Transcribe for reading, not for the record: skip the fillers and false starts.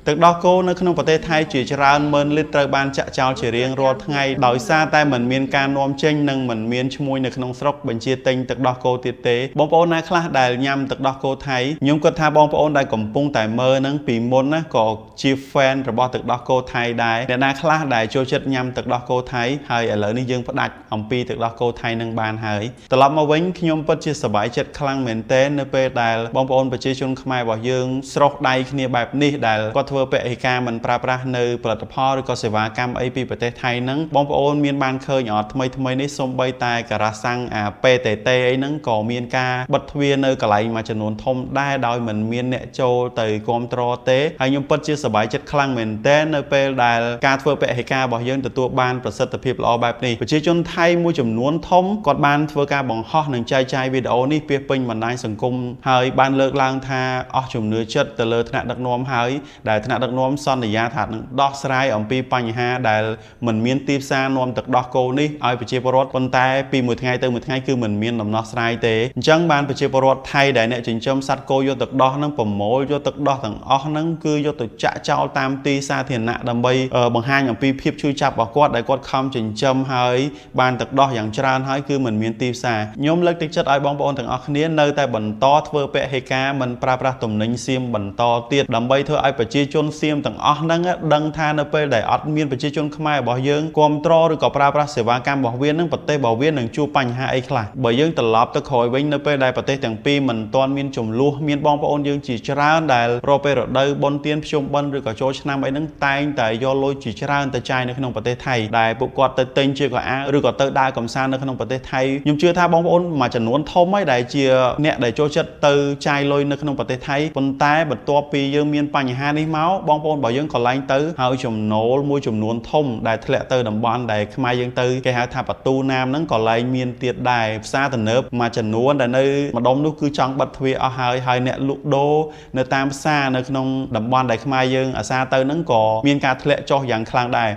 ទឹកដោះគោនៅក្នុងប្រទេសថៃជាច្រើនម៉ឺនលីត្រត្រូវបានចាក់ចោលជារៀងរាល់ថ្ងៃដោយសារតែមិនមានការនាំចេញនិងមិនមានឈ្មួញនៅក្នុងស្រុកបញ្ជាទិញទឹកដោះគោទៀតទេបងប្អូនណាខ្លះដែលញ៉ាំទឹកដោះគោថៃខ្ញុំគិតថាបងប្អូនដែលកំពុងតែមើលនឹងពីមុនណាក៏ជា fan របស់ទឹកដោះគោថៃដែរអ្នកណាខ្លះដែលចូលចិត្តញ៉ាំទឹកដោះគោថៃហើយឥឡូវនេះយើងផ្ដាច់អំពីទឹកដោះគោថៃនឹងបានហើយត្រឡប់មកវិញខ្ញុំពិតជាសប្បាយចិត្តខ្លាំងមែនទែននៅពេលដែលបងប្អូនប្រជាជនខ្មែររបស់យើងស្រុះដៃគ្នាបែបនេះដែលគាត់ធ្វើពហិការមិនប្រើប្រាស់នៅផលិតផលឬក៏សេវាកម្មអីពីប្រទេសថៃហ្នឹងបងប្អូនមានបានឃើញអត់ថ្មីនេះសូម្បីតែការ៉ាសាំងPTT អីហ្នឹងក៏មានការបិទទ្វារនៅកន្លែងមួយចំនួនធំដែរដោយមិនមានអ្នកចូលទៅគ្រប់គ្រងទេហើយខ្ញុំពិតជាសប្បាយចិត្តខ្លាំងមែនទែននៅពេលដែលការធ្វើពហិការរបស់យើងទទួលបានប្រសិទ្ធភាពល្អបែបនេះប្រជាជនថៃមួយចំនួនធំគាត់បានធ្វើការបង្ហោះនិងចែកចាយវីដេអូនេះពាសពេញបណ្ដាញសង្គមហើយបានលើកឡើងថាអស់ជំនឿចិត្តទៅលើថ្នាក់ដឹកនាំហើយដែលថ្នាក់ដឹកនាំសន្យាថានឹងដោះស្រាយអំពីបញ្ហាដែលមិនមានទីផ្សារនាំទឹកដោះគោនេះឲ្យប្រជាពលរដ្ឋប៉ុន្តែពីមួយថ្ងៃទៅមួយថ្ងៃគឺមិនមានដំណោះស្រាយទេអញ្ចឹងបានប្រជាពលរដ្ឋថៃដែលអ្នកចិញ្ចឹមសត្វគោយកទឹកដោះនឹងប្រមូលយកទឹកដោះទាំងអស់ហ្នឹងគឺយកទៅចាក់ចោលតាមទីសាធារណៈដើម្បីបង្ហាញអំពីភាពឈឺចាប់របស់គាត់ដែលគាត់ខំចិញ្ចឹមហើយបានទឹកដោះយ៉ាងច្រើនហើយគឺមិនមានទីផ្សារខ្ញុំលើកទឹកចិត្តឲ្យបងប្អូនទាំងអស់គ្នានៅតែបន្តធ្វើពហិការមិនប្រើប្រាស់ទំនិញសៀមបន្តទៀតដើម្បីធ្វើឲ្យប្រជាជនសៀមទាំងអស់ហ្នឹងដឹងថានៅពេលដែលអត់មានប្រជាជនខ្មែររបស់យើងគ្រប់គ្រងឬក៏ប្រើប្រាស់សេវាកម្មរបស់វានឹងប្រទេសរបស់វានឹងជួបបញ្ហាអីខ្លះបើយើងត្រឡប់ទៅក្រោយវិញនៅពេលដែលប្រទេសទាំងពីរមិនទាន់មានចំនួនមានបងប្អូនយើងជាច្រើនដែលរកពេលរដូវបុណ្យទានភ្ជុំបិណ្ឌឬក៏ចូលឆ្នាំអីហ្នឹងតែងតែយកលុយជាច្រើនទៅចាយនៅក្នុងប្រទេសថៃដែលពួកគាត់ទៅទិញជាកៅអៅឬក៏ទៅដើរកម្សាន្តនៅក្នុងប្រទេសថៃខ្ញុំជឿថាបងប្អូនមួយចំនួនធំហើយដែលជាអ្នកដែលចូលចិត្តទៅចាយលុយនៅក្នុងប្រទេសថៃប៉ុន្តែបន្ទាប់ពីយើងមានបញ្ហានេះមកបងប្អូនរបស់យើងក៏ឡើងទៅហើយចំណូលមួយចំនួនធំដែលធ្លាក់ទៅតំបន់ដែលខ្មែរយើងទៅគេហៅថាបទូណាមហ្នឹងក៏ឡើងមានទៀតដែរផ្សារទំនើបមួយចំនួនដែលនៅម្ដុំនោះគឺចង់បិទទ្វារអស់ហើយអ្នកលក់ដូរនៅតាមផ្សារនៅក្នុងតំបន់ដែលខ្មែរយើងអាសាទៅហ្នឹងក៏មានការធ្លាក់ចុះយ៉ាងខ្លាំងដែរ